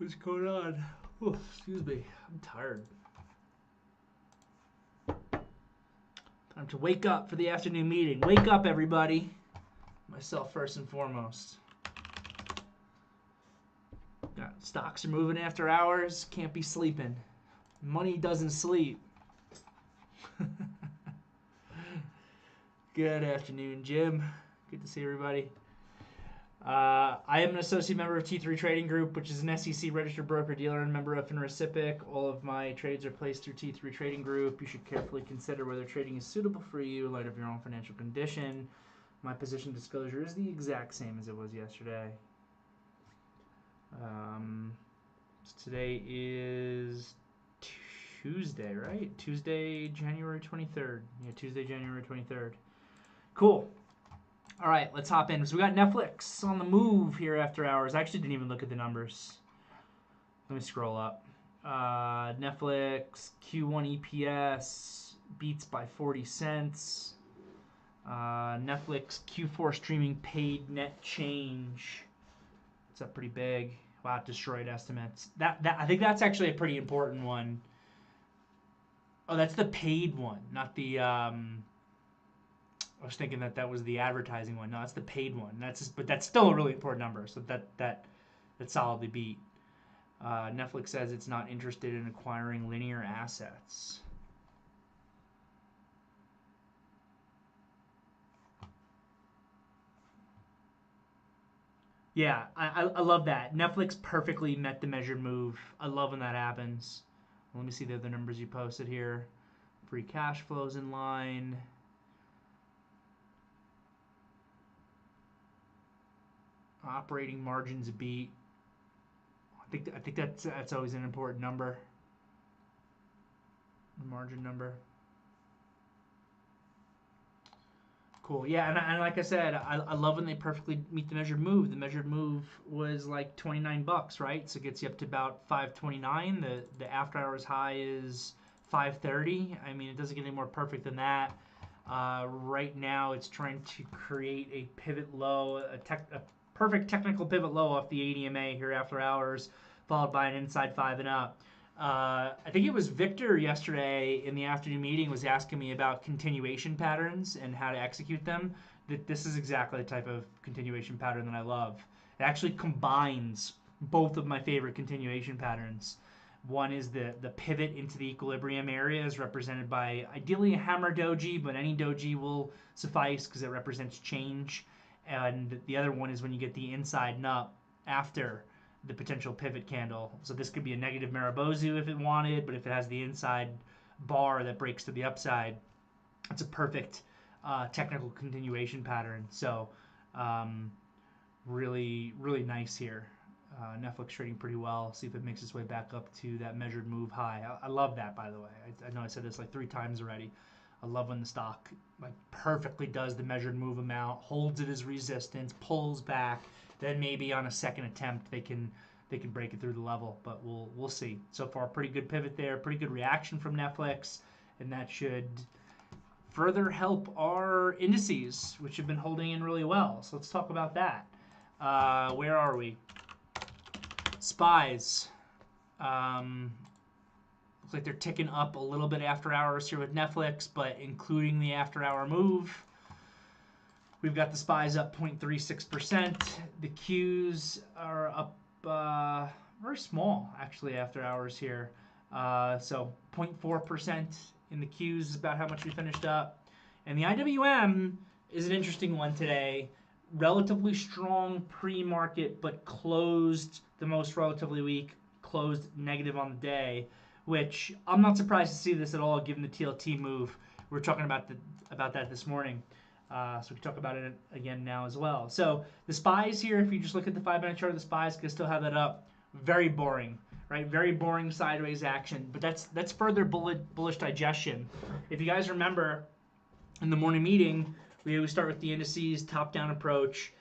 What's going on? Oh, excuse me. I'm tired. Time to wake up for the afternoon meeting. Wake up, everybody. Myself first and foremost. Stocks are moving after hours. Can't be sleeping. Money doesn't sleep. Good afternoon, Jim. Good to see everybody. I am an associate member of T3 Trading Group, which is an SEC registered broker-dealer and member of FINRA. All of my trades are placed through T3 Trading Group. You should carefully consider whether trading is suitable for you in light of your own financial condition. My position disclosure is the exact same as it was yesterday. Today is Tuesday, right? Tuesday, January 23rd. Yeah, Tuesday, January 23rd. Cool. All right, let's hop in. So we got Netflix on the move here after hours. I actually didn't even look at the numbers. Let me scroll up. Netflix Q1 EPS beats by 40 cents. Netflix Q4 streaming paid net change. It's up pretty big. Wow, destroyed estimates. That I think that's actually a pretty important one. Oh, that's the paid one, not the. I was thinking that was the advertising one. No, that's the paid one. But that's still a really important number. So that solidly beat. Netflix says it's not interested in acquiring linear assets. Yeah, I love that. Netflix perfectly met the measured move. I love when that happens. Let me see the other numbers you posted here. Free cash flows in line. Operating margins beat. I think that's always an important number. The margin number. Cool. Yeah, and like I said, I love when they perfectly meet the measured move. The measured move was like $29, right? So it gets you up to about $5.29. The after hours high is $5.30. I mean, it doesn't get any more perfect than that. Right now, it's trying to create a pivot low, a perfect technical pivot low off the ADMA here after hours, followed by an inside 5 and up. I think it was Victor yesterday in the afternoon meeting was asking me about continuation patterns and how to execute them. This is exactly the type of continuation pattern that I love. It actually combines both of my favorite continuation patterns. One is the pivot into the equilibrium area is represented by ideally a hammer doji, but any doji will suffice because it represents change. And the other one is when you get the inside and up after the potential pivot candle. So this could be a negative Maribozu if it wanted, but if it has the inside bar that breaks to the upside, it's a perfect technical continuation pattern. So really, really nice here. Netflix trading pretty well. See if it makes its way back up to that measured move high. I love that, by the way. I know I said this like 3 times already. I love when the stock like perfectly does the measured move amount, holds it as resistance, pulls back, then maybe on a second attempt they can break it through the level. But we'll see. So far, pretty good pivot there, pretty good reaction from Netflix, and that should further help our indices, which have been holding in really well. So let's talk about that. Where are we? SPYs. Looks like they're ticking up a little bit after hours here with Netflix, but including the after hour move, we've got the SPYs up 0.36%. The Qs are up very small, actually, after hours here. So 0.4% in the Qs is about how much we finished up. And the IWM is an interesting one today. Relatively strong pre-market, but closed the most relatively weak, closed negative on the day, which I'm not surprised to see this at all given the TLT move. We were talking about that this morning. So we can talk about it again now as well. So the SPYs here, if you just look at the 5-minute chart of the SPYs, can still have that up. Very boring, right? Very boring sideways action. But that's further bullish digestion. If you guys remember, in the morning meeting, we always start with the indices, top-down approach.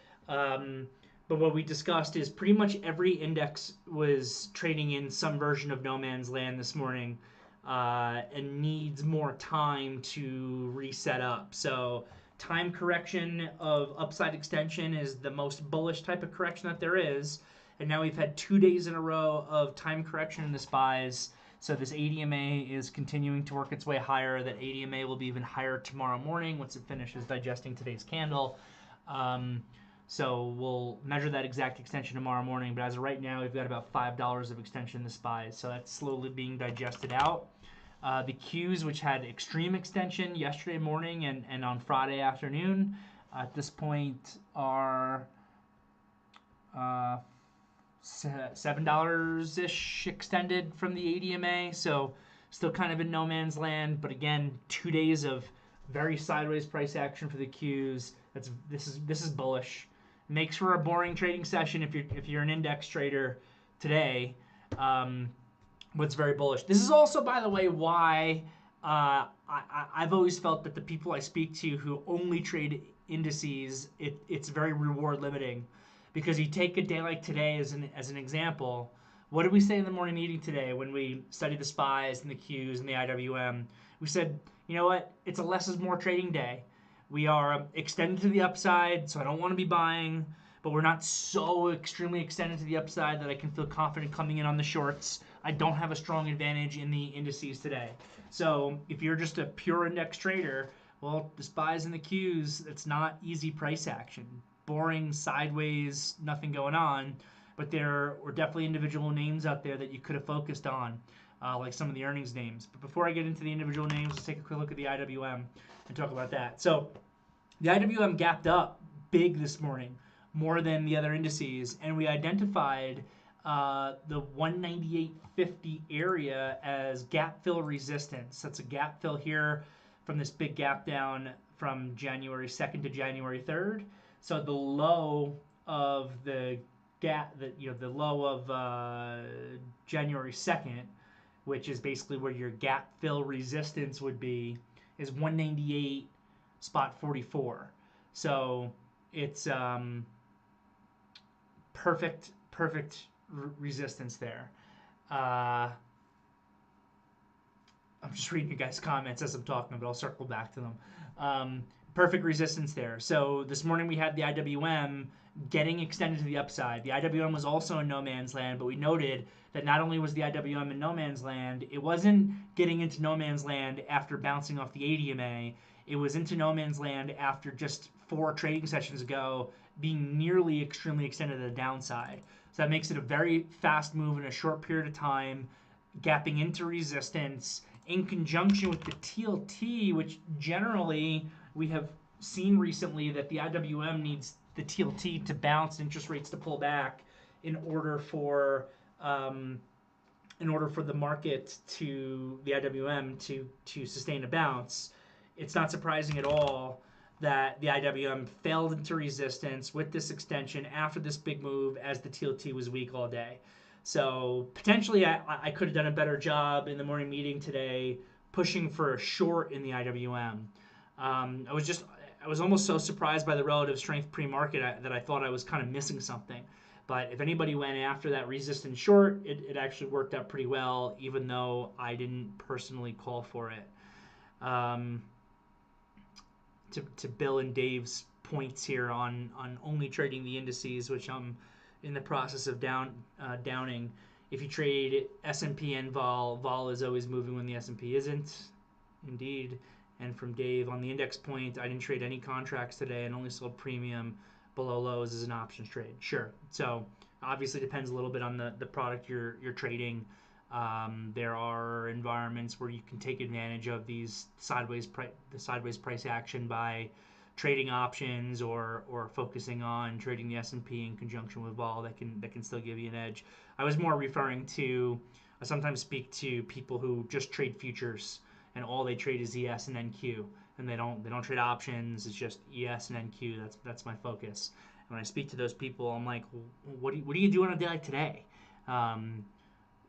But what we discussed is pretty much every index was trading in some version of no man's land this morning and needs more time to reset up. So time correction of upside extension is the most bullish type of correction that there is. and now we've had 2 days in a row of time correction in the SPYs. So this ADMA is continuing to work its way higher. That ADMA will be even higher tomorrow morning once it finishes digesting today's candle. So we'll measure that exact extension tomorrow morning. But as of right now, we've got about $5 of extension in the SPYs. So that's slowly being digested out. The Qs, which had extreme extension yesterday morning and on Friday afternoon, at this point are $7-ish extended from the ADMA. So still kind of in no man's land. But again, 2 days of very sideways price action for the Qs. This is bullish. Makes for a boring trading session if you're an index trader today. But it's very bullish. This is also, by the way, why I've always felt that the people I speak to who only trade indices, it's very reward limiting, because you take a day like today as an example. What did we say in the morning meeting today when we studied the SPYs and the Qs and the IWM? We said, you know what? It's a less is more trading day. We are extended to the upside, so I don't want to be buying, but we're not so extremely extended to the upside that I can feel confident coming in on the shorts. I don't have a strong advantage in the indices today. So if you're just a pure index trader, well, the SPYs and the Qs, it's not easy price action. Boring, sideways, nothing going on. But there were definitely individual names out there that you could have focused on, like some of the earnings names. But before I get into the individual names, let's take a quick look at the IWM and talk about that. So the IWM gapped up big this morning, more than the other indices, and we identified the 198.50 area as gap fill resistance. That's a gap fill here from this big gap down from January 2nd to January 3rd. So the low of the gap, the low of January 2nd, which is basically where your gap fill resistance would be, is 198.44. So it's perfect resistance there. I'm just reading you guys' comments as I'm talking, but I'll circle back to them. Perfect resistance there. So this morning we had the IWM getting extended to the upside. The IWM was also in no man's land, but we noted that not only was the IWM in no man's land, it wasn't getting into no man's land after bouncing off the ADMA. It was into no man's land after just 4 trading sessions ago being nearly extremely extended to the downside. So that makes it a very fast move in a short period of time, gapping into resistance in conjunction with the TLT, which generally we have seen recently that the IWM needs the TLT to bounce, interest rates to pull back in order for the market to the IWM to sustain a bounce. It's not surprising at all that the IWM failed into resistance with this extension after this big move as the TLT was weak all day. So potentially I could have done a better job in the morning meeting today pushing for a short in the IWM. I was almost so surprised by the relative strength pre-market that I thought I was kind of missing something. But if anybody went after that resistance short, it actually worked out pretty well, even though I didn't personally call for it. To Bill and Dave's points here on only trading the indices, which I'm in the process of downing. If you trade S&P and vol is always moving when the S&P isn't. Indeed. And from Dave, on the index point, I didn't trade any contracts today and only sold premium below lows as an options trade. Sure. So obviously depends a little bit on the product you're trading. There are environments where you can take advantage of these sideways price action by trading options or focusing on trading the S&P in conjunction with vol that can still give you an edge. I was more referring to, I sometimes speak to people who just trade futures and all they trade is ES and NQ, and they don't trade options. It's just ES and NQ. That's my focus. And when I speak to those people, I'm like, what do you do on a day like today?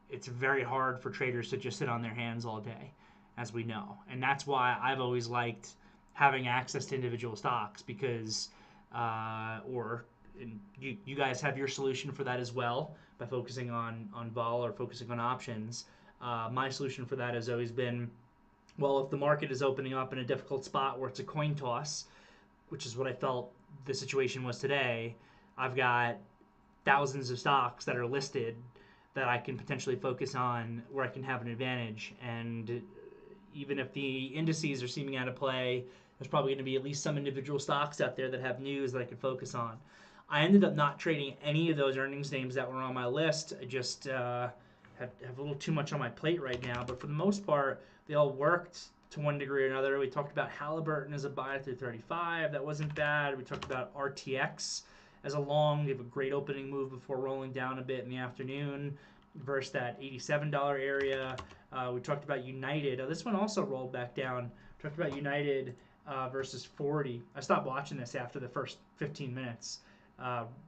It's very hard for traders to just sit on their hands all day, as we know. And that's why I've always liked having access to individual stocks, because you guys have your solution for that as well by focusing on vol or focusing on options. My solution for that has always been, well, if the market is opening up in a difficult spot where it's a coin toss, which is what I felt the situation was today, I've got thousands of stocks that are listed that I can potentially focus on where I can have an advantage. And even if the indices are seeming out of play, there's probably going to be at least some individual stocks out there that have news that I can focus on. I ended up not trading any of those earnings names that were on my list. I just have a little too much on my plate right now. But for the most part, they all worked to one degree or another. We talked about Halliburton as a buy through 35. That wasn't bad. We talked about RTX as a long. They have a great opening move before rolling down a bit in the afternoon versus that $87 area. We talked about United. This one also rolled back down. We talked about United versus 40. I stopped watching this after the first 15 minutes.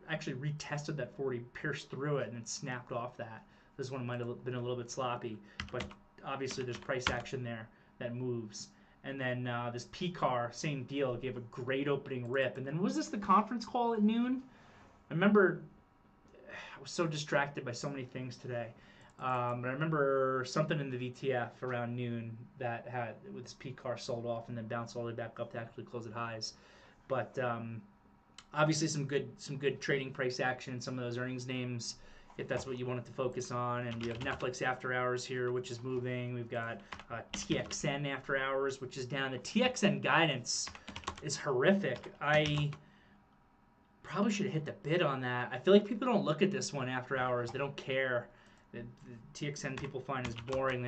Actually retested that 40, pierced through it, and then snapped off that. This one might have been a little bit sloppy, but obviously there's price action there that moves. And then this PCAR, same deal, gave a great opening rip. And then was this the conference call at noon? I remember I was so distracted by so many things today. But I remember something in the VTF around noon that had with this PCAR sold off and then bounced all the way back up to actually close at highs. But obviously some good trading price action in some of those earnings names, if that's what you wanted to focus on. And we have Netflix after hours here, which is moving. We've got TXN after hours, which is down. The TXN guidance is horrific. I probably should have hit the bid on that. I feel like people don't look at this one after hours. They don't care. The TXN people find is boring.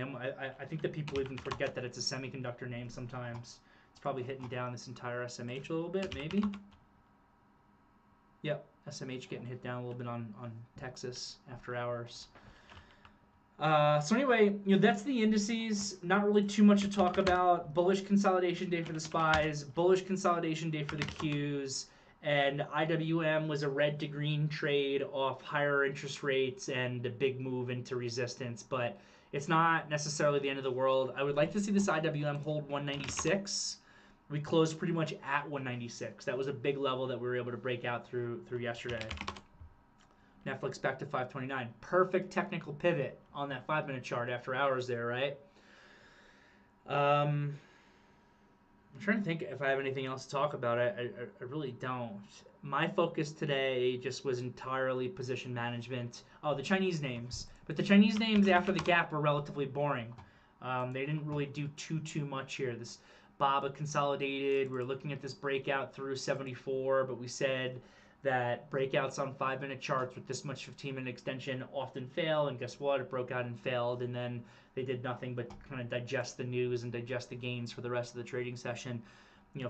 I think that people even forget that it's a semiconductor name sometimes. It's probably hitting down this entire SMH a little bit, maybe. Yep, SMH getting hit down a little bit on Texas after hours. So anyway, that's the indices. Not really too much to talk about. Bullish consolidation day for the SPYs. Bullish consolidation day for the Qs. And IWM was a red to green trade off higher interest rates and a big move into resistance. But it's not necessarily the end of the world. I would like to see this IWM hold 196. We closed pretty much at 196. That was a big level that we were able to break out through yesterday. Netflix back to 529. Perfect technical pivot on that 5-minute chart after hours there, right? I'm trying to think if I have anything else to talk about. I really don't. My focus today just was entirely position management. Oh, the Chinese names. But the Chinese names after the gap were relatively boring. They didn't really do too much here. This BABA consolidated. We were looking at this breakout through 74, but we said that breakouts on 5-minute charts with this much 15-minute extension often fail, and guess what? It broke out and failed, and then they did nothing but kind of digest the news and digest the gains for the rest of the trading session.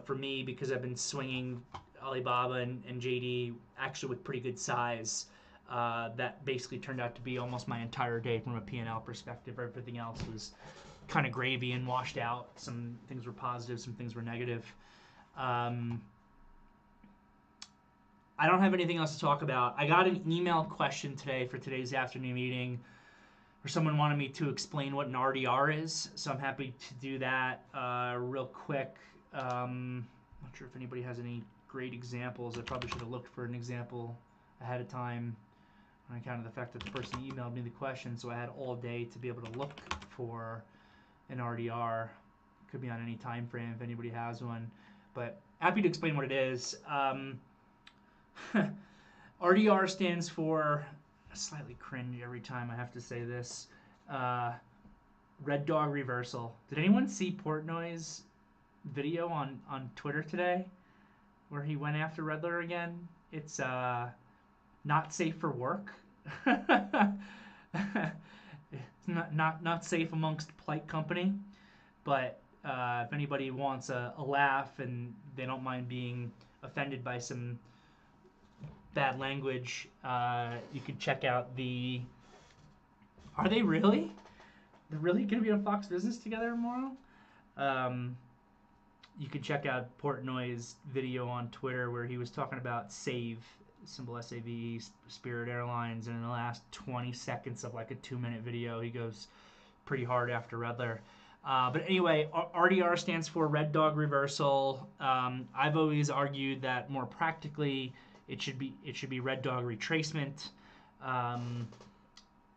For me, because I've been swinging Alibaba and JD actually with pretty good size, that basically turned out to be almost my entire day from a P&L perspective. Everything else was kind of gravy and washed out. Some things were positive, some things were negative. I don't have anything else to talk about. I got an email question today for today's afternoon meeting where someone wanted me to explain what an RDR is, so I'm happy to do that real quick. Not sure if anybody has any great examples. I probably should have looked for an example ahead of time on account of the fact that the person emailed me the question, so I had all day to be able to look for an RDR. Could be on any time frame if anybody has one, but happy to explain what it is. RDR stands for, I slightly cringe every time I have to say this, Red Dog Reversal. Did anyone see Portnoy's video on Twitter today where he went after Redler again? It's not safe for work. It's not safe amongst polite company, but if anybody wants a laugh and they don't mind being offended by some bad language, you could check out the... Are they really? They're really going to be on Fox Business together tomorrow? You could check out Portnoy's video on Twitter where he was talking about SAVE, symbol SAVE, Spirit Airlines, and in the last 20 seconds of like a 2-minute video, he goes pretty hard after Redler. But anyway, RDR stands for Red Dog Reversal. I've always argued that more practically it should be Red Dog Retracement,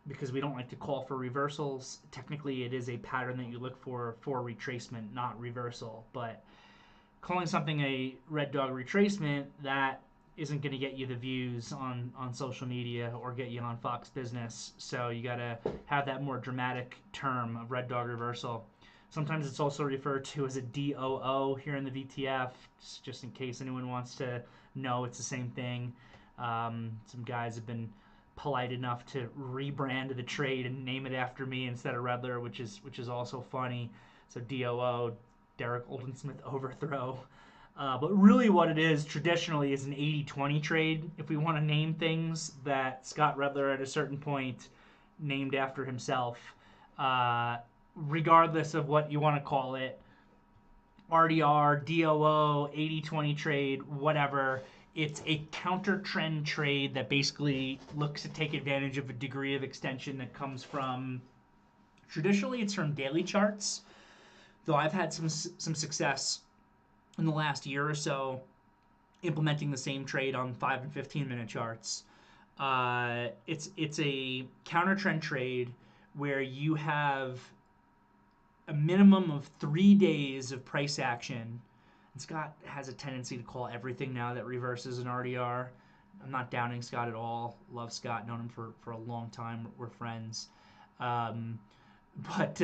because we don't like to call for reversals. Technically, it is a pattern that you look for retracement, not reversal. But calling something a Red Dog Retracement, that isn't going to get you the views on social media or get you on Fox Business. So you got to have that more dramatic term of red dog reversal. Sometimes it's also referred to as a DOO here in the VTF, just in case anyone wants to know it's the same thing. Some guys have been polite enough to rebrand the trade and name it after me instead of Redler, which is also funny. So DOO, Derrick Oldensmith overthrow. But really what it is traditionally is an 80-20 trade. If we want to name things that Scott Redler at a certain point named after himself, regardless of what you want to call it, RDR, DOO, 80-20 trade, whatever, it's a counter trend trade that basically looks to take advantage of a degree of extension that comes from, traditionally it's from daily charts, though I've had some success in the last year or so implementing the same trade on 5 and 15-minute charts. It's a counter trend trade where you have a minimum of 3 days of price action. And Scott has a tendency to call everything now that reverses an RDR. I'm not downing Scott at all. Love Scott, known him for a long time. We're friends. But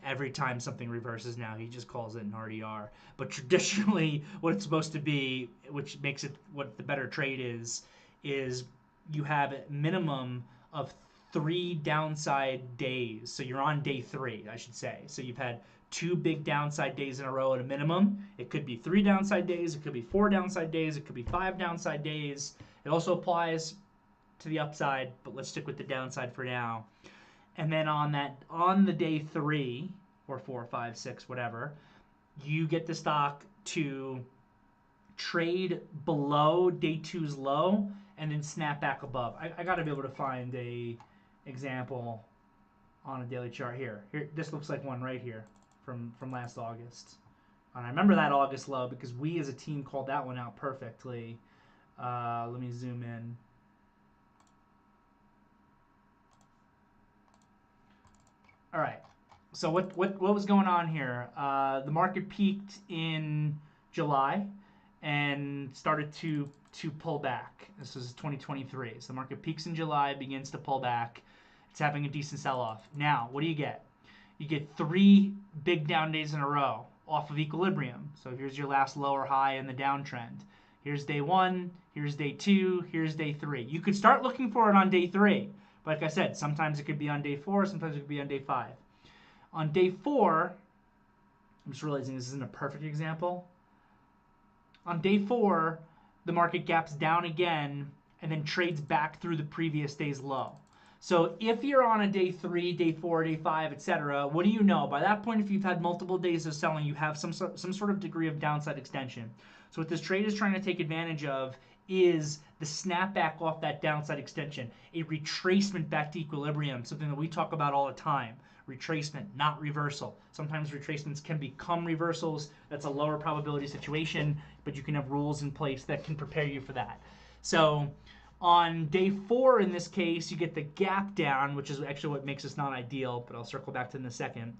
every time something reverses now, he just calls it an RDR. But traditionally, what it's supposed to be, which makes it what the better trade is you have a minimum of 3 downside days. So you're on day 3, I should say. So you've had 2 big downside days in a row at a minimum. It could be 3 downside days. It could be 4 downside days. It could be 5 downside days. It also applies to the upside, but let's stick with the downside for now. And then on the day 3 or 4, 5, 6, whatever, you get the stock to trade below day 2's low and then snap back above. I got to be able to find a example on a daily chart here. This looks like one right here from last August. And I remember that August low because we as a team called that one out perfectly. Let me zoom in. All right. So what was going on here? The market peaked in July and started to pull back. This was 2023. So the market peaks in July, begins to pull back. It's having a decent sell-off. Now, what do you get? You get 3 big down days in a row off of equilibrium. So here's your last low or high in the downtrend. Here's day 1, here's day 2, here's day 3. You could start looking for it on day 3. But like I said, sometimes it could be on day 4, sometimes it could be on day 5. On day 4, I'm just realizing this isn't a perfect example. On day 4, the market gaps down again and then trades back through the previous day's low. So if you're on a day 3, day 4, day 5, etc., what do you know? By that point, if you've had multiple days of selling, you have some sort of degree of downside extension. So what this trade is trying to take advantage of is the snapback off that downside extension, a retracement back to equilibrium, something that we talk about all the time. Retracement, not reversal. Sometimes retracements can become reversals. That's a lower probability situation, but you can have rules in place that can prepare you for that. So on day 4, in this case, you get the gap down, which is actually what makes this not ideal, but I'll circle back to it in a second.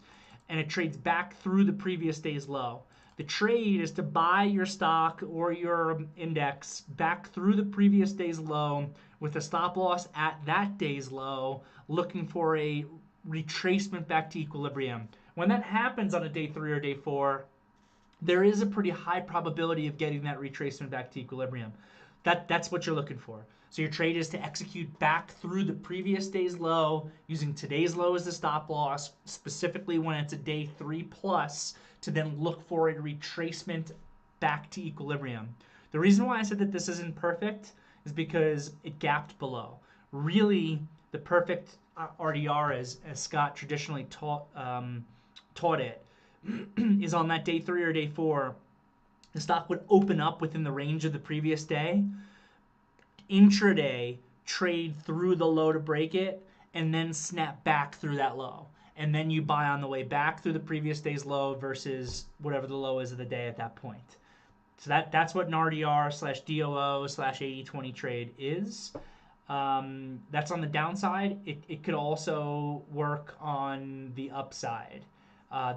And it trades back through the previous day's low. The trade is to buy your stock or your index back through the previous day's low with a stop loss at that day's low, looking for a retracement back to equilibrium. When that happens on a day 3 or day 4, there is a pretty high probability of getting that retracement back to equilibrium. That's what you're looking for. So your trade is to execute back through the previous day's low, using today's low as the stop loss, specifically when it's a day 3 plus, to then look for a retracement back to equilibrium. The reason why I said that this isn't perfect is because it gapped below. Really, the perfect RDR, as Scott traditionally taught it, is on that day 3 or day 4, the stock would open up within the range of the previous day, intraday trade through the low to break it, and then snap back through that low. And then you buy on the way back through the previous day's low versus whatever the low is of the day at that point. So that's what an RDR/DOO/80-20 trade is. That's on the downside. It could also work on the upside.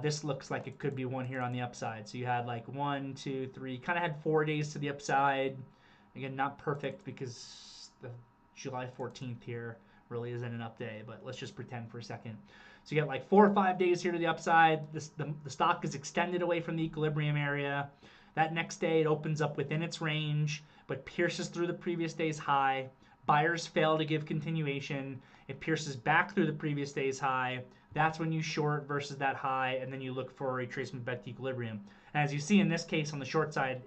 This looks like it could be one here on the upside. So you had like 1, 2, 3, kind of had 4 days to the upside, Again, not perfect because the July 14th here really isn't an up day, but let's just pretend for a second. So you get like 4 or 5 days here to the upside. The stock is extended away from the equilibrium area. That next day it opens up within its range, but pierces through the previous day's high. Buyers fail to give continuation. It pierces back through the previous day's high. That's when you short versus that high, and then you look for a retracement back to equilibrium. And as you see in this case on the short side,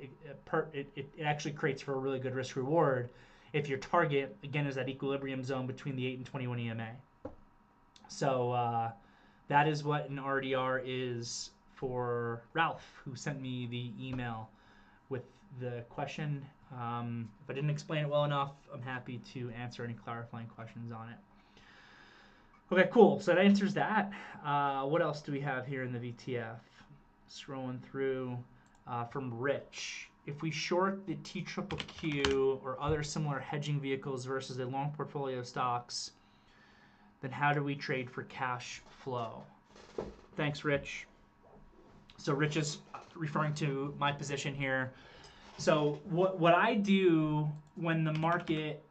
it actually creates for a really good risk reward if your target, again, is that equilibrium zone between the 8 and 21 EMA. So that is what an RDR is for Ralph, who sent me the email with the question. If I didn't explain it well enough, I'm happy to answer any clarifying questions on it. Okay, cool. So that answers that. What else do we have here in the VTF? Scrolling through from Rich. If we short the TQQQ or other similar hedging vehicles versus a long portfolio of stocks, then how do we trade for cash flow? Thanks, Rich. So Rich is referring to my position here. So what I do when the market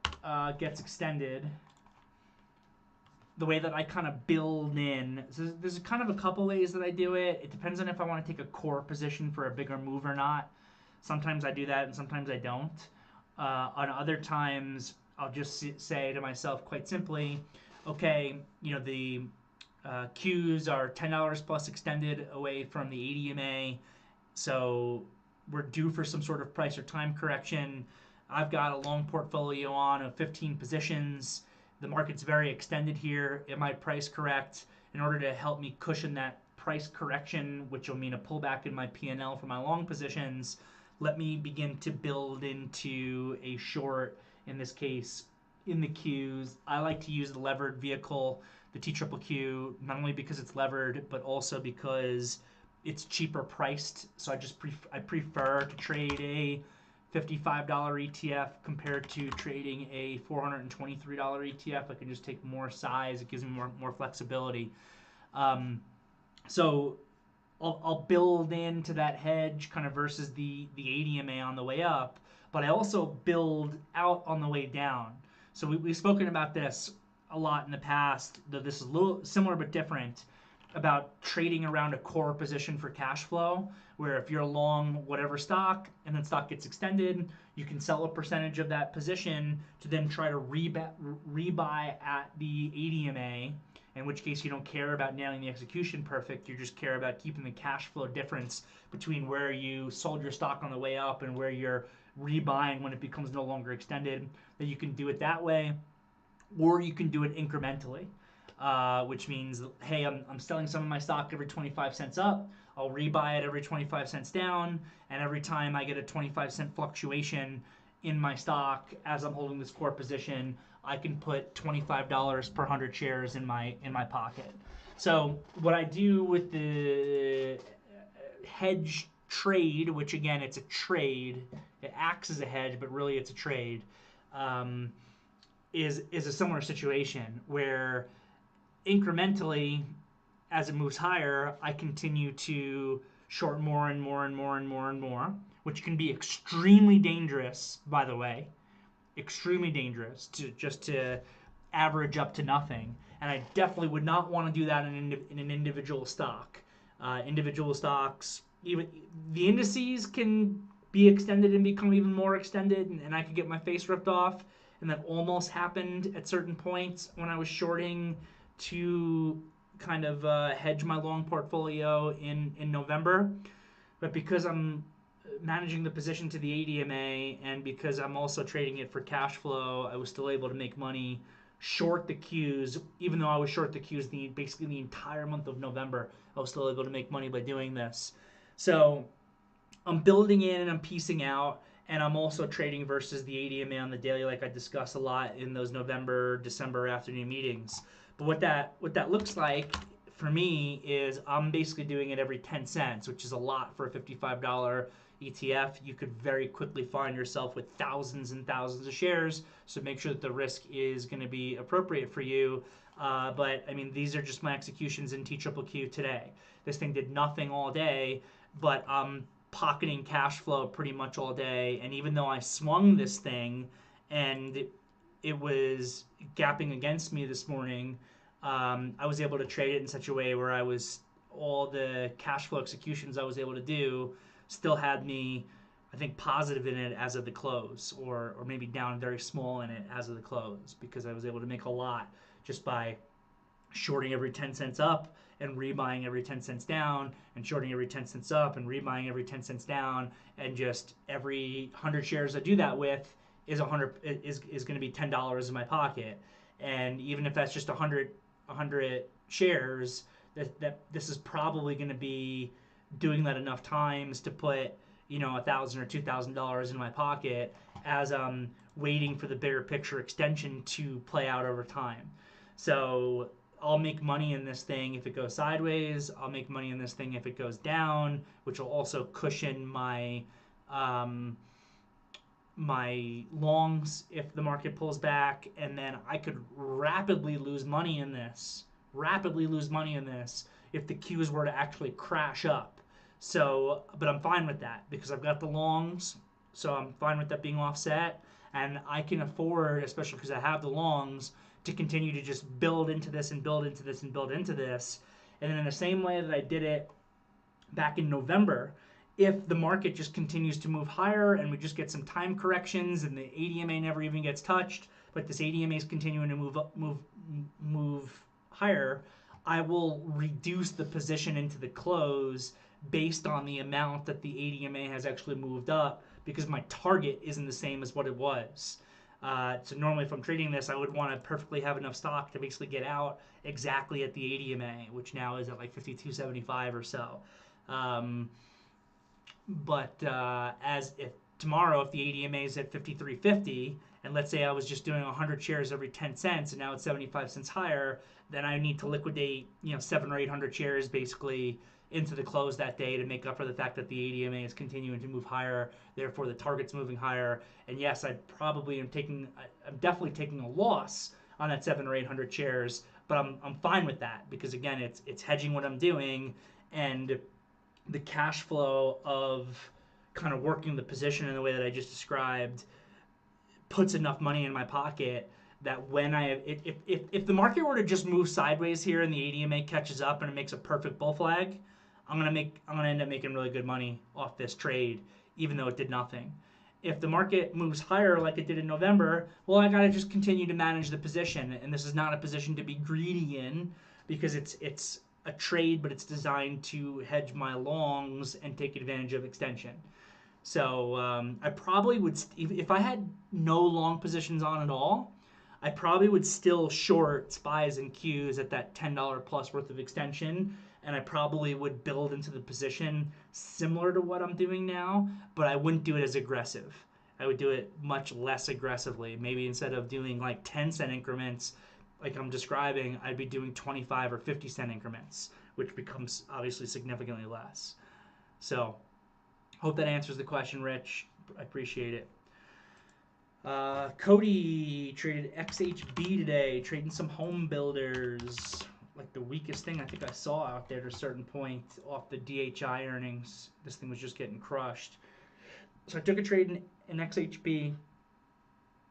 gets extended, the way that I kind of build in, so there's kind of a couple ways that I do it. It depends on if I want to take a core position for a bigger move or not. Sometimes I do that and sometimes I don't. On other times, I'll just say to myself quite simply, okay, the Qs are $10 plus extended away from the 80 EMA, so we're due for some sort of price or time correction. I've got a long portfolio on of 15 positions. The market's very extended here. Am I price correct? In order to help me cushion that price correction, which will mean a pullback in my P&L for my long positions, let me begin to build into a short, in this case, in the Qs. I like to use the levered vehicle, the TQQQ, not only because it's levered, but also because it's cheaper priced. So I prefer to trade a $55 ETF compared to trading a $423 ETF. I can just take more size. It gives me more flexibility. So I'll build into that hedge kind of versus the 80 EMA on the way up, but I also build out on the way down. So we've spoken about this a lot in the past, though this is a little similar but different, about trading around a core position for cash flow, where if you're long whatever stock and then stock gets extended, you can sell a percentage of that position to then try to rebuy at the 80 EMA, in which case you don't care about nailing the execution perfect, you just care about keeping the cash flow difference between where you sold your stock on the way up and where you're rebuying when it becomes no longer extended. That you can do it that way, or you can do it incrementally. Which means, hey, I'm selling some of my stock every 25 cents up. I'll rebuy it every 25 cents down, and every time I get a 25-cent fluctuation in my stock as I'm holding this core position, I can put $25 per 100 shares in my pocket. So what I do with the hedge trade, which again it's a trade, it acts as a hedge, but really it's a trade, is a similar situation where incrementally, as it moves higher, I continue to short more and more and more and more and more, which can be extremely dangerous, by the way. Extremely dangerous to average up to nothing. And I definitely would not want to do that in an individual stock. Individual stocks, even the indices can be extended and become even more extended, and I could get my face ripped off. And that almost happened at certain points when I was shorting to kind of hedge my long portfolio in November. But because I'm managing the position to the 80 EMA and because I'm also trading it for cash flow, I was still able to make money short the Qs. Even though I was short the Qs basically the entire month of November, I was still able to make money by doing this. So I'm building in and I'm piecing out, and I'm also trading versus the 80 EMA on the daily, like I discussed a lot in those November, December afternoon meetings. But what that looks like for me is I'm basically doing it every 10 cents, which is a lot for a $55 ETF. You could very quickly find yourself with thousands and thousands of shares, so make sure that the risk is going to be appropriate for you. But I mean, these are just my executions in TQQQ today. This thing did nothing all day, but I'm pocketing cash flow pretty much all day. And even though I swung this thing and it was gapping against me this morning, I was able to trade it in such a way where all the cash flow executions I was able to do still had me, I think, positive in it as of the close, or maybe down very small in it as of the close, because I was able to make a lot just by shorting every 10 cents up and rebuying every 10 cents down, and shorting every 10 cents up and rebuying every 10 cents down, and just every 100 shares I do that with is going to be $10 in my pocket. And even if that's just 100 shares, that this is probably going to be doing that enough times to put $1,000 or $2,000 in my pocket as I'm waiting for the bigger picture extension to play out over time. So I'll make money in this thing if it goes sideways. I'll make money in this thing if it goes down, which will also cushion my my longs if the market pulls back. And then I could rapidly lose money in this if the Qs were to actually crash up. So, but I'm fine with that because I've got the longs, so I'm fine with that being offset, and I can afford, especially because I have the longs, to continue to just build into this and build into this and build into this. And then in the same way that I did it back in November, if the market just continues to move higher and we just get some time corrections and the ADMA never even gets touched, but this ADMA is continuing to move higher, I will reduce the position into the close based on the amount that the ADMA has actually moved up, because my target isn't the same as what it was. So normally if I'm trading this, I would want to perfectly have enough stock to basically get out exactly at the ADMA, which now is at like 52.75 or so. As if tomorrow, if the ADMA is at 53.50, and let's say I was just doing 100 shares every 10 cents and now it's 75 cents higher, then I need to liquidate 700 or 800 shares basically into the close that day to make up for the fact that the ADMA is continuing to move higher, therefore the target's moving higher. And yes, I'm definitely taking a loss on that 700 or 800 shares, but I'm fine with that because again, it's hedging what I'm doing, and the cash flow of kind of working the position in the way that I just described puts enough money in my pocket that when if the market were to just move sideways here and the ADMA catches up and it makes a perfect bull flag, I'm gonna end up making really good money off this trade, even though it did nothing. If the market moves higher like it did in November, well, I gotta just continue to manage the position, and this is not a position to be greedy in because it's a trade, but it's designed to hedge my longs and take advantage of extension. So I probably would, if I had no long positions on at all, I probably would still short SPYs and Qs at that $10 plus worth of extension, and I probably would build into the position similar to what I'm doing now, but I wouldn't do it as aggressive. I would do it much less aggressively. Maybe instead of doing like 10-cent increments like I'm describing, I'd be doing 25 or 50-cent increments, which becomes obviously significantly less. So hope that answers the question, Rich. I appreciate it. Cody traded XHB today, trading some home builders. Like the weakest thing I think I saw out there at a certain point off the DHI earnings. This thing was just getting crushed. So I took a trade in XHB.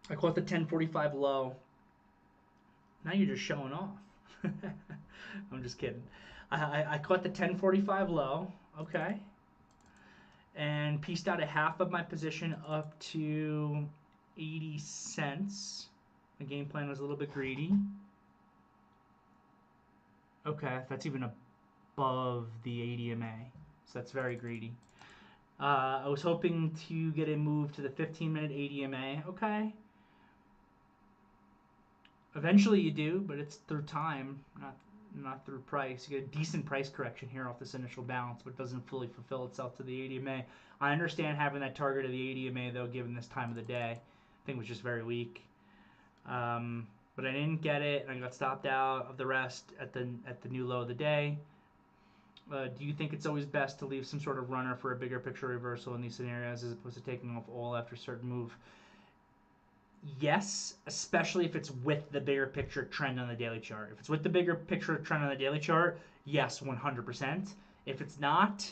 I caught the 1045 low. Now you're just showing off. I'm just kidding. I caught the 1045 low. Okay. And pieced out a half of my position up to 80 cents. The game plan was a little bit greedy. Okay, that's even above the ADMA, so that's very greedy. I was hoping to get a move to the 15-minute ADMA. Okay. Eventually you do, but it's through time, not through price. You get a decent price correction here off this initial bounce, but it doesn't fully fulfill itself to the ADMA. I understand having that target of the ADMA, though, given this time of the day. I think it was just very weak. But I didn't get it, and I got stopped out of the rest at the new low of the day. Do you think it's always best to leave some sort of runner for a bigger picture reversal in these scenarios as opposed to taking off all after a certain move? Yes, especially if it's with the bigger picture trend on the daily chart. If it's with the bigger picture trend on the daily chart, yes, 100%. If it's not,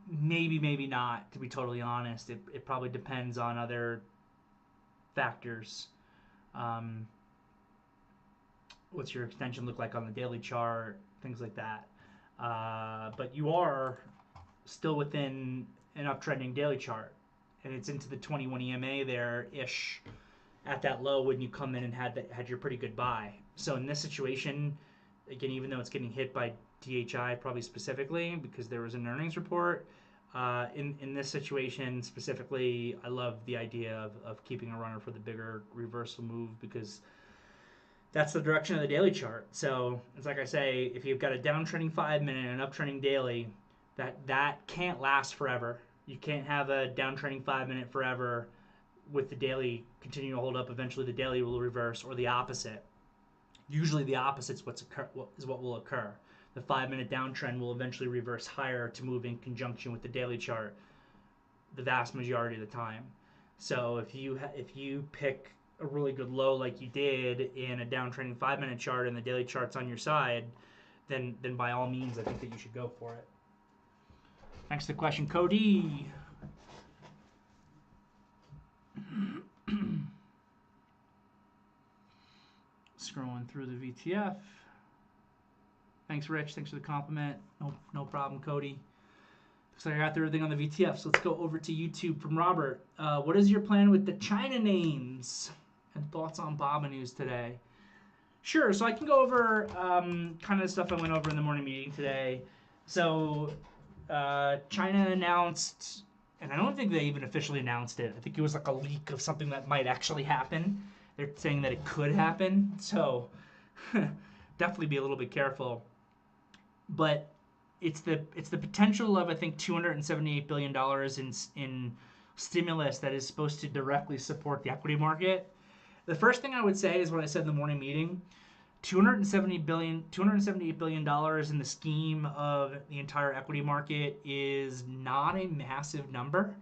maybe not, to be totally honest. It probably depends on other factors. What's your extension look like on the daily chart, things like that. But you are still within an uptrending daily chart, and it's into the 21 EMA there-ish at that low when you come in and had your pretty good buy. So in this situation, again, even though it's getting hit by DHI probably specifically because there was an earnings report, in this situation specifically, I love the idea of keeping a runner for the bigger reversal move because that's the direction of the daily chart. So it's like I say, if you've got a downtrending 5-minute and an uptrending daily, that can't last forever. You can't have a downtrending 5-minute forever with the daily continuing to hold up. Eventually the daily will reverse, or the opposite. Usually the opposite is what will occur. The 5-minute downtrend will eventually reverse higher to move in conjunction with the daily chart the vast majority of the time. So if you pick a really good low like you did in a downtrending 5-minute chart and the daily chart's on your side, then by all means I think that you should go for it. Thanks for the question, Cody. Scrolling through the VTF. Thanks, Rich. Thanks for the compliment. No problem, Cody. Looks like I got through everything on the VTF, so let's go over to YouTube from Robert. What is your plan with the China names? And thoughts on Baba news today? Sure, so I can go over kind of the stuff I went over in the morning meeting today. So China announced, and I don't think they even officially announced it. I think it was like a leak of something that might actually happen. They're saying that it could happen, so definitely be a little bit careful. But it's the potential of, I think, $278 billion in stimulus that is supposed to directly support the equity market. The first thing I would say is what I said in the morning meeting. $278 billion in the scheme of the entire equity market is not a massive number.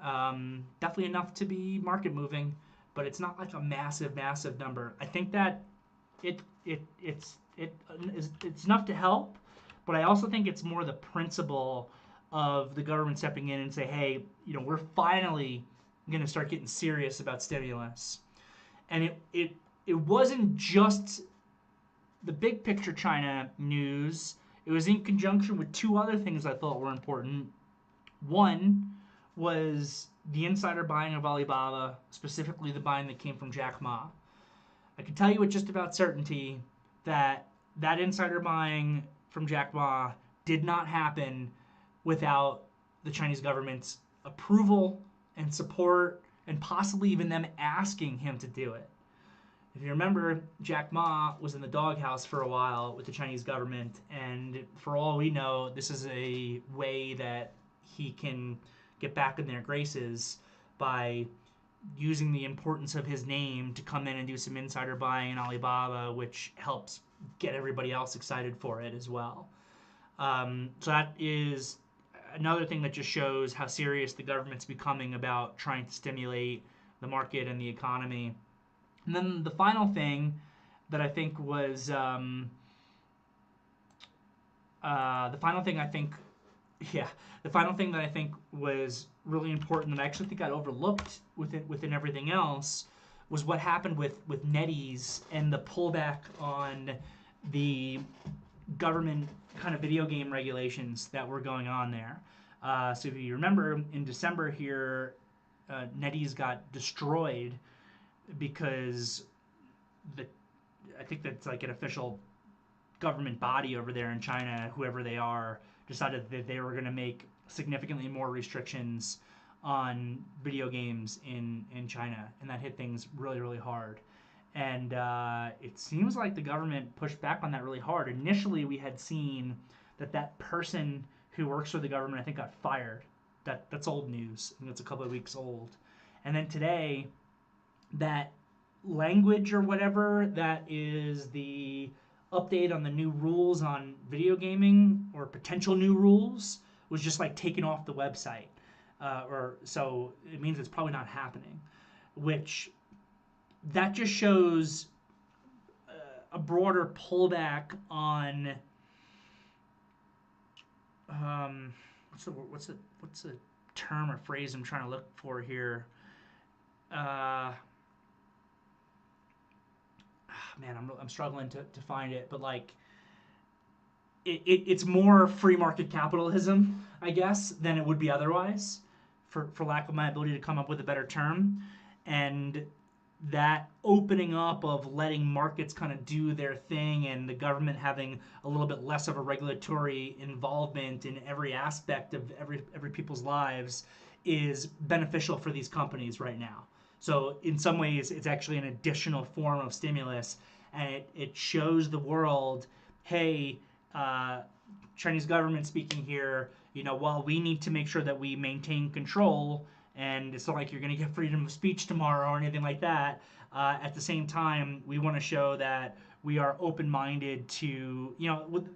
Definitely enough to be market moving, but it's not like a massive number. I think that it's enough to help, but I also think it's more the principle of the government stepping in and say, hey, we're finally going to start getting serious about stimulus. And it wasn't just the big picture China news. It was in conjunction with two other things I thought were important. One was the insider buying of Alibaba, specifically the buying that came from Jack Ma. I can tell you with just about certainty that insider buying from Jack Ma did not happen without the Chinese government's approval and support, and possibly even them asking him to do it. If you remember, Jack Ma was in the doghouse for a while with the Chinese government, and for all we know, this is a way that he can get back in their graces by using the importance of his name to come in and do some insider buying in Alibaba, which helps get everybody else excited for it as well. So that is another thing that just shows how serious the government's becoming about trying to stimulate the market and the economy. And then the final thing that I think was the final thing that I think was really important that I actually think got overlooked within everything else was what happened with NetEase and the pullback on the government kind of video game regulations that were going on there. So if you remember, in December here, NetEase got destroyed because I think that's like an official government body over there in China, whoever they are, decided that they were going to make significantly more restrictions on video games in China, and that hit things really, really hard. And it seems like the government pushed back on that really hard. Initially, we had seen that person who works for the government, I think, got fired. That's old news. I think that's a couple of weeks old. And then today, that language or whatever that is the update on the new rules on video gaming, or potential new rules, was just like taken off the website. So it means it's probably not happening, which that just shows a broader pullback on what's the term or phrase I'm trying to look for here? Uh, Man, I'm struggling to find it, but like it's more free market capitalism, I guess, than it would be otherwise, for lack of my ability to come up with a better term. And that opening up of letting markets kind of do their thing and the government having a little bit less of a regulatory involvement in every aspect of every people's lives is beneficial for these companies right now. So in some ways, it's actually an additional form of stimulus, and it shows the world, hey, uh, Chinese government speaking here, while we need to make sure that we maintain control, and it's not like you're going to get freedom of speech tomorrow or anything like that. At the same time, we want to show that we are open-minded to,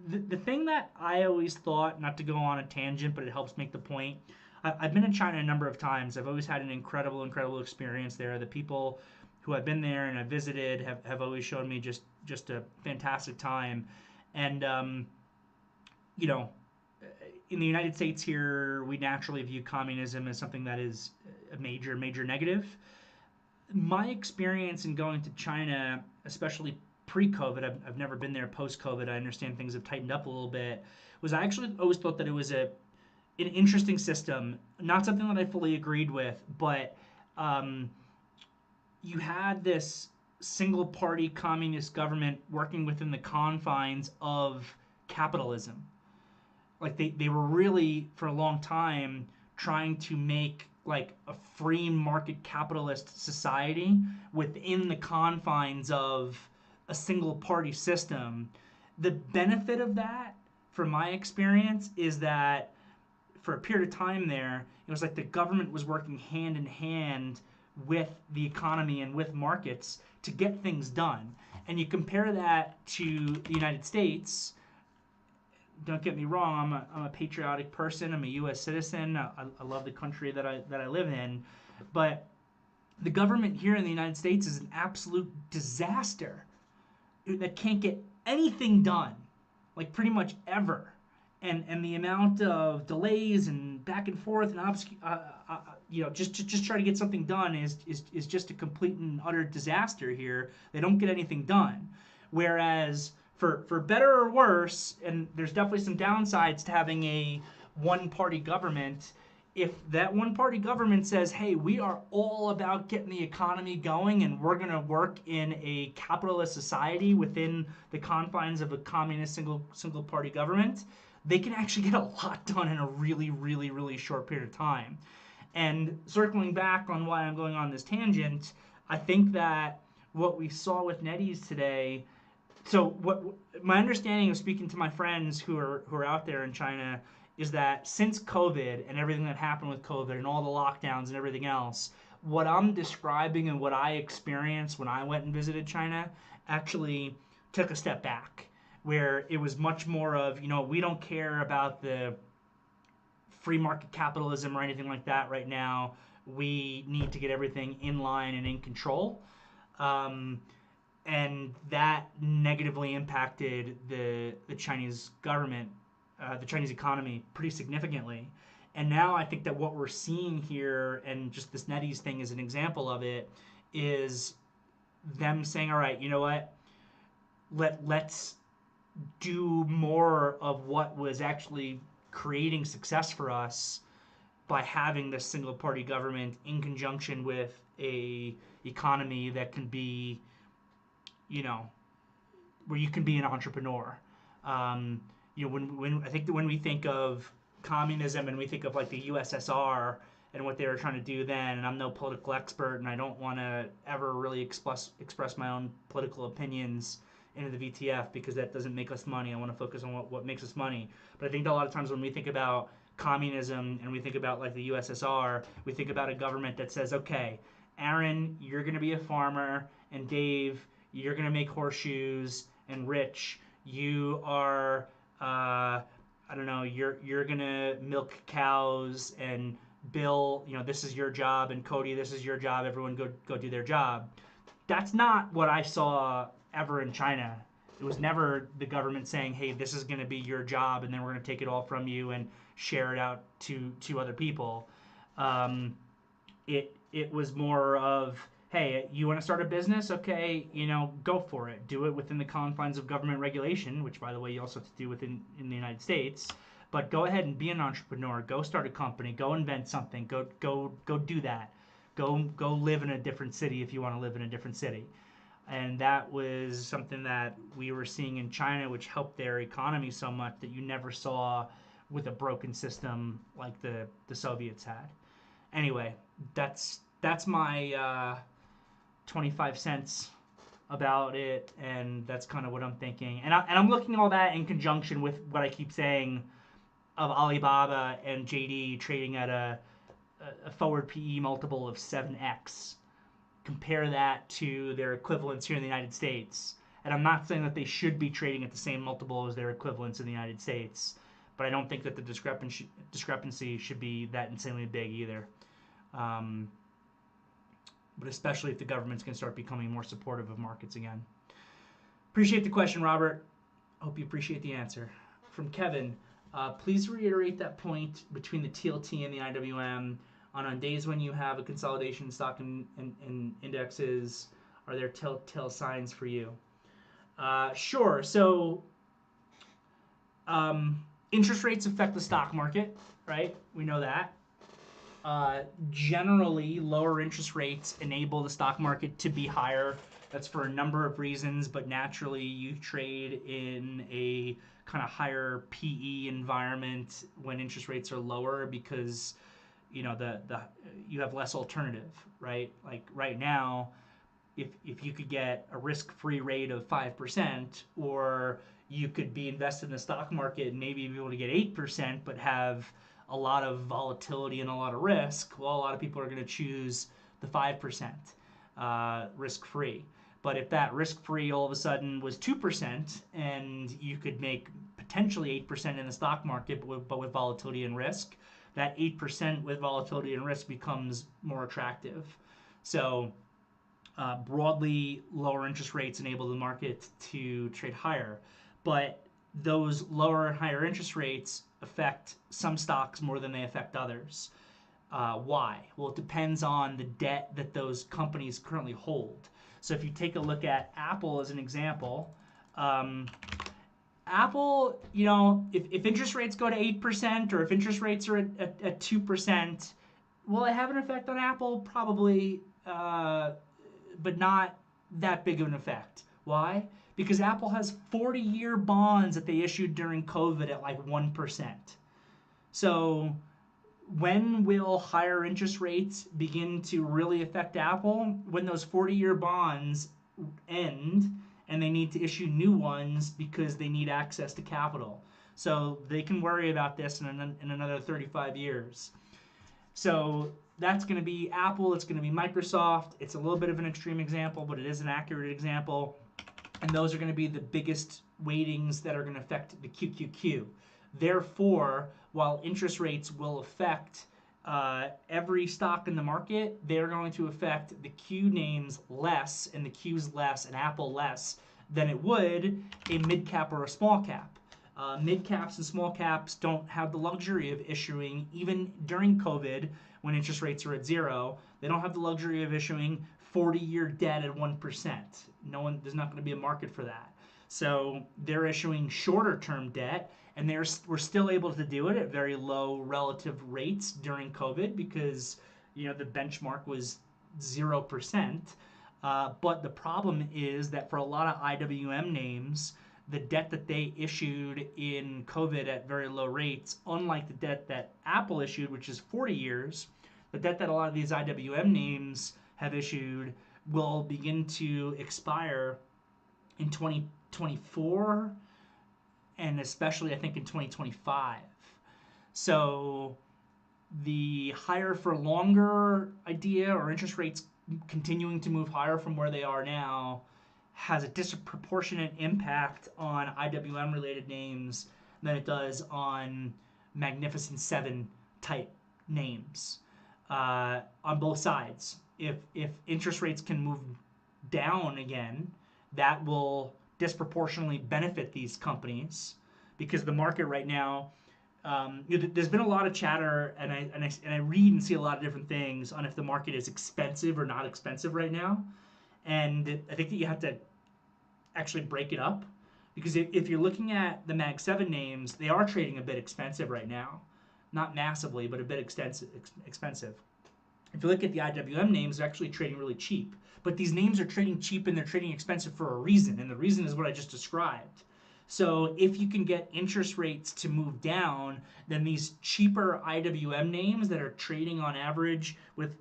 the thing that I always thought, not to go on a tangent, but it helps make the point. I've been in China a number of times. I've always had an incredible, incredible experience there. The people who have been there and have visited have always shown me just a fantastic time. And, you know, in the United States here, we naturally view communism as something that is a major, major negative. My experience in going to China, especially pre-COVID, I've never been there post-COVID. I understand things have tightened up a little bit. Was I actually always thought that it was an interesting system, not something that I fully agreed with, but you had this single-party communist government working within the confines of capitalism. Like they were really for a long time trying to make like a free market capitalist society within the confines of a single party system. The benefit of that, from my experience, is that for a period of time there, it was like the government was working hand in hand with the economy and with markets to get things done. And you compare that to the United States. Don't get me wrong, I'm a patriotic person. I'm a U.S. citizen. I love the country that I live in. But the government here in the United States is an absolute disaster that can't get anything done, like pretty much ever. And the amount of delays and back and forth and just try to get something done is just a complete and utter disaster here. They don't get anything done. Whereas for better or worse, and there's definitely some downsides to having a one-party government, if that one-party government says, hey, we are all about getting the economy going and we're going to work in a capitalist society within the confines of a communist single-party government, they can actually get a lot done in a really, really, really short period of time. And circling back on why I'm going on this tangent, I think that what we saw with NetEase today. So what my understanding of speaking to my friends who are out there in China is that since COVID and everything that happened with COVID and all the lockdowns and everything else, what I'm describing and what I experienced when I went and visited China actually took a step back, where it was much more of, we don't care about the free market capitalism or anything like that right now. We need to get everything in line and in control. And that negatively impacted the Chinese government, the Chinese economy pretty significantly. And now I think that what we're seeing here, and just this NetEase thing is an example of it, is them saying, all right, you know what, let's do more of what was actually creating success for us by having this single party government in conjunction with a economy that can be, where you can be an entrepreneur. When I think that when we think of communism and we think of like the USSR and what they were trying to do then, and I'm no political expert and I don't want to ever really express my own political opinions into the VTF because that doesn't make us money. I want to focus on what makes us money. But I think that a lot of times when we think about communism and we think about like the USSR, we think about a government that says, okay, Aaron, you're going to be a farmer, and Dave, you're going to make horseshoes, and Rich, you are, I don't know, you're going to milk cows, and Bill, this is your job, and Cody, this is your job. Everyone go do their job. That's not what I saw ever in China. It was never the government saying, hey, this is going to be your job, and then we're going to take it all from you, and share it out to other people. It was more of, hey, you want to start a business? Okay, go for it. Do it within the confines of government regulation, which, by the way, you also have to do in the United States. But go ahead and be an entrepreneur. Go start a company. Go invent something. Go do that. Go live in a different city if you want to live in a different city. And that was something that we were seeing in China, which helped their economy so much that you never saw with a broken system like the Soviets had. Anyway, that's my 25 cents about it, and that's kind of what I'm thinking. And I'm looking at all that in conjunction with what I keep saying of Alibaba and JD trading at a forward PE multiple of 7x. Compare that to their equivalents here in the United States. And I'm not saying that they should be trading at the same multiple as their equivalents in the United States, but I don't think that the discrepancy should be that insanely big either. But especially if the government's going to start becoming more supportive of markets again. Appreciate the question, Robert. Hope you appreciate the answer. From Kevin, please reiterate that point between the TLT and the IWM. On days when you have a consolidation stock and indexes, are there telltale signs for you? Sure. So interest rates affect the stock market, right? We know that. Generally, lower interest rates enable the stock market to be higher. That's for a number of reasons, but naturally you trade in a kind of higher PE environment when interest rates are lower because you have less alternative, right? Like right now, if you could get a risk-free rate of 5%, or you could be invested in the stock market and maybe be able to get 8%, but have a lot of volatility and a lot of risk, well, a lot of people are going to choose the 5% risk-free. But if that risk-free all of a sudden was 2% and you could make potentially 8% in the stock market, but with volatility and risk, that 8% with volatility and risk becomes more attractive. So broadly, lower interest rates enable the market to trade higher. But those lower and higher interest rates affect some stocks more than they affect others. Why? Well, it depends on the debt that those companies currently hold. So if you take a look at Apple as an example, Apple, if interest rates go to 8% or if interest rates are at 2%, will it have an effect on Apple? Probably, but not that big of an effect. Why? Because Apple has 40-year bonds that they issued during COVID at like 1%. So when will higher interest rates begin to really affect Apple? When those 40-year bonds end and they need to issue new ones because they need access to capital. So they can worry about this in another 35 years. So that's going to be Apple, it's going to be Microsoft. It's a little bit of an extreme example, but it is an accurate example. And those are going to be the biggest weightings that are going to affect the QQQ. Therefore, while interest rates will affect every stock in the market, they're going to affect the Q names less and the Qs less and Apple less than it would a mid cap or a small cap. Mid caps and small caps don't have the luxury of issuing, even during COVID when interest rates are at 0, they don't have the luxury of issuing 40-year debt at 1%. There's not going to be a market for that. So they're issuing shorter term debt, and we're still able to do it at very low relative rates during COVID because the benchmark was 0%. But the problem is that for a lot of IWM names, the debt that they issued in COVID at very low rates, unlike the debt that Apple issued, which is 40 years, the debt that a lot of these IWM names have issued will begin to expire in 2024 and especially I think in 2025. So the higher for longer idea or interest rates continuing to move higher from where they are now has a disproportionate impact on IWM related names than it does on Magnificent Seven type names on both sides. If interest rates can move down again, that will disproportionately benefit these companies because the market right now there's been a lot of chatter, and I read and see a lot of different things on if the market is expensive or not expensive right now. And I think that you have to actually break it up, because if you're looking at the Mag 7 names, they are trading a bit expensive right now. Not massively, but a bit expensive. If you look at the IWM names, they're actually trading really cheap. But these names are trading cheap and they're trading expensive for a reason, and the reason is what I just described. So if you can get interest rates to move down, then these cheaper IWM names that are trading on average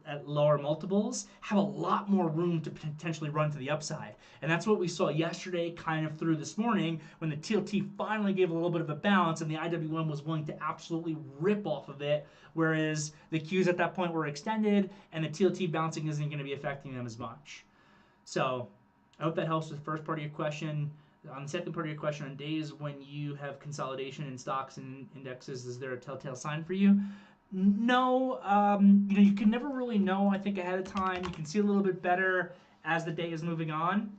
at lower multiples have a lot more room to potentially run to the upside. And that's what we saw yesterday, kind of through this morning, when the TLT finally gave a little bit of a bounce and the IWM was willing to absolutely rip off of it, whereas the Qs at that point were extended and the TLT bouncing isn't going to be affecting them as much. So I hope that helps with the first part of your question. On the second part of your question, on days when you have consolidation in stocks and indexes, is there a telltale sign for you? No. You can never really know, I think, ahead of time. You can see a little bit better as the day is moving on.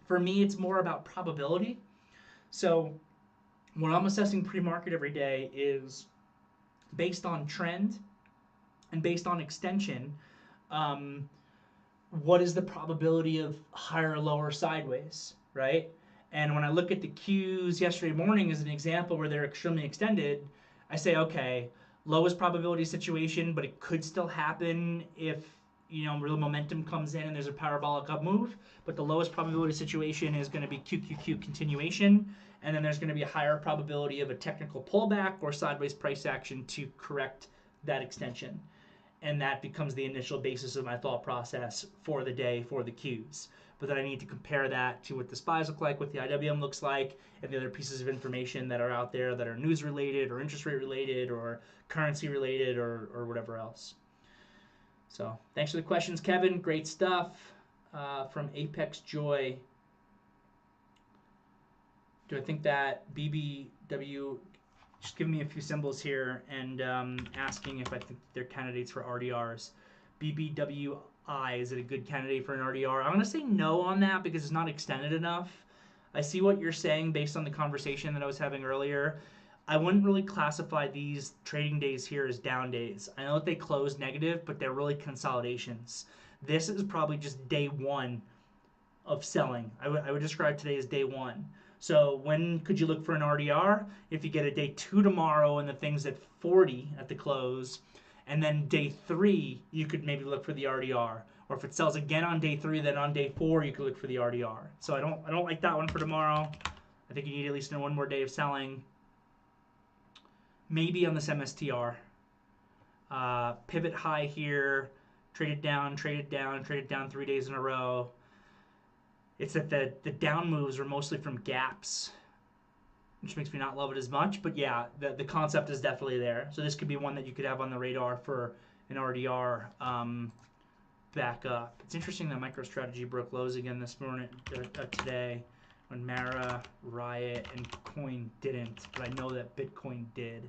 For me, it's more about probability. So when I'm assessing pre-market every day is based on trend and based on extension. What is the probability of higher, lower, sideways, right? And when I look at the Qs yesterday morning as an example where they're extremely extended, I say, okay, lowest probability situation, but it could still happen if real momentum comes in and there's a parabolic up move. But the lowest probability situation is going to be QQQ continuation, and then there's going to be a higher probability of a technical pullback or sideways price action to correct that extension. And that becomes the initial basis of my thought process for the day for the Qs. But then I need to compare that to what the SPYs look like, what the IWM looks like, and the other pieces of information that are out there that are news related or interest rate related or currency related or whatever else. So thanks for the questions, Kevin. Great stuff from Apex Joy. Do I think that BBW, just give me a few symbols here and asking if I think they're candidates for RDRs. BBWI, is it a good candidate for an RDR? I'm going to say no on that because it's not extended enough. I see what you're saying based on the conversation that I was having earlier. I wouldn't really classify these trading days here as down days. I know that they close negative, but they're really consolidations. This is probably just day one of selling. I would describe today as day one. So when could you look for an RDR? If you get a day 2 tomorrow and the thing's at 40 at the close, and then day 3 you could maybe look for the RDR. Or if it sells again on day 3, then on day 4 you could look for the RDR. So I don't like that one for tomorrow. I think you need at least one more day of selling. Maybe on this MSTR. Pivot high here, traded down 3 days in a row. It's that the down moves are mostly from gaps, which makes me not love it as much. But yeah, the concept is definitely there. So this could be one that you could have on the radar for an RDR back up. It's interesting that MicroStrategy broke lows again this morning, today, when Mara, Riot, and Coin didn't. But I know that Bitcoin did.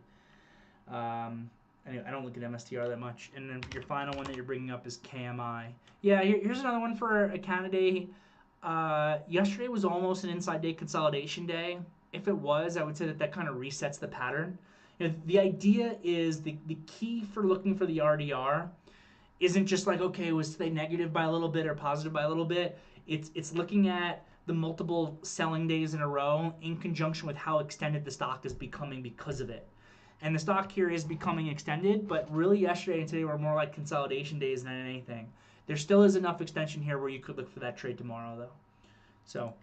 Anyway, I don't look at MSTR that much. And then your final one that you're bringing up is KMI. Yeah, here's another one for a candidate. Yesterday was almost an inside day consolidation day. If it was, I would say that kind of resets the pattern. The idea is the key for looking for the RDR isn't just like, okay, was they negative by a little bit or positive by a little bit. It's looking at the multiple selling days in a row in conjunction with how extended the stock is becoming because of it. And the stock here is becoming extended, but really yesterday and today were more like consolidation days than anything. There still is enough extension here where you could look for that trade tomorrow, though. So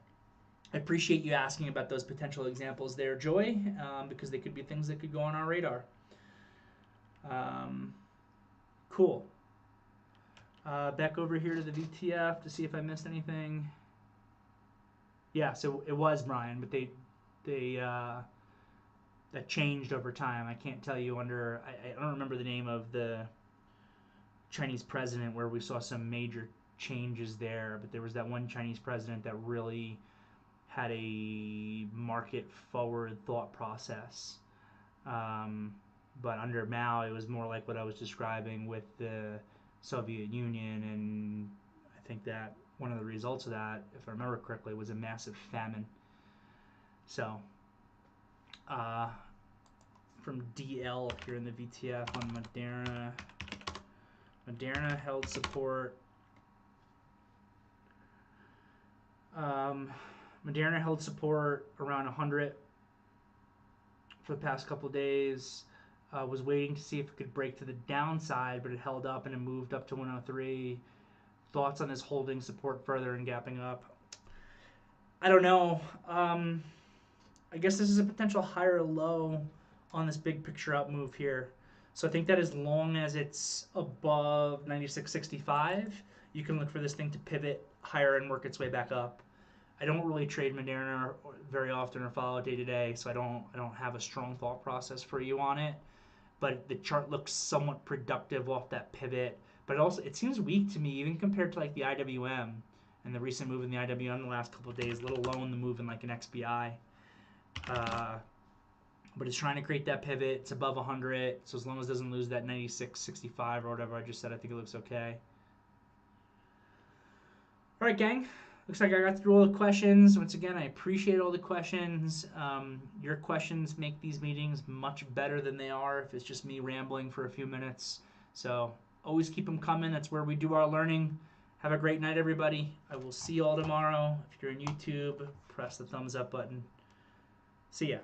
I appreciate you asking about those potential examples there, Joy, because they could be things that could go on our radar. Cool. Back over here to the VTF to see if I missed anything. Yeah, so it was Brian, but they that changed over time. I can't tell you under, I don't remember the name of the Chinese president where we saw some major changes there, but there was that one Chinese president that really had a market forward thought process. But under Mao, it was more like what I was describing with the Soviet Union, and I think that one of the results of that, if I remember correctly, was a massive famine. So from DL here in the VTF on Moderna. Moderna held support. Moderna held support around 100 for the past couple days. Was waiting to see if it could break to the downside, but it held up and it moved up to 103. Thoughts on this holding support further and gapping up? I don't know. I guess this is a potential higher low on this big picture up move here. So I think that as long as it's above 96.65, you can look for this thing to pivot higher and work its way back up. I don't really trade Moderna very often or follow day to day, so I don't have a strong thought process for you on it. But the chart looks somewhat productive off that pivot. But it seems weak to me, even compared to like the IWM and the recent move in the IWM the last couple of days, let alone the move in like an XBI. But it's trying to create that pivot. It's above 100, so as long as it doesn't lose that 96.65 or whatever I just said, I think it looks okay. All right, gang. Looks like I got through all the questions. Once again, I appreciate all the questions. Your questions make these meetings much better than they are if it's just me rambling for a few minutes. So always keep them coming. That's where we do our learning. Have a great night, everybody. I will see you all tomorrow. If you're on YouTube, press the thumbs up button. See ya.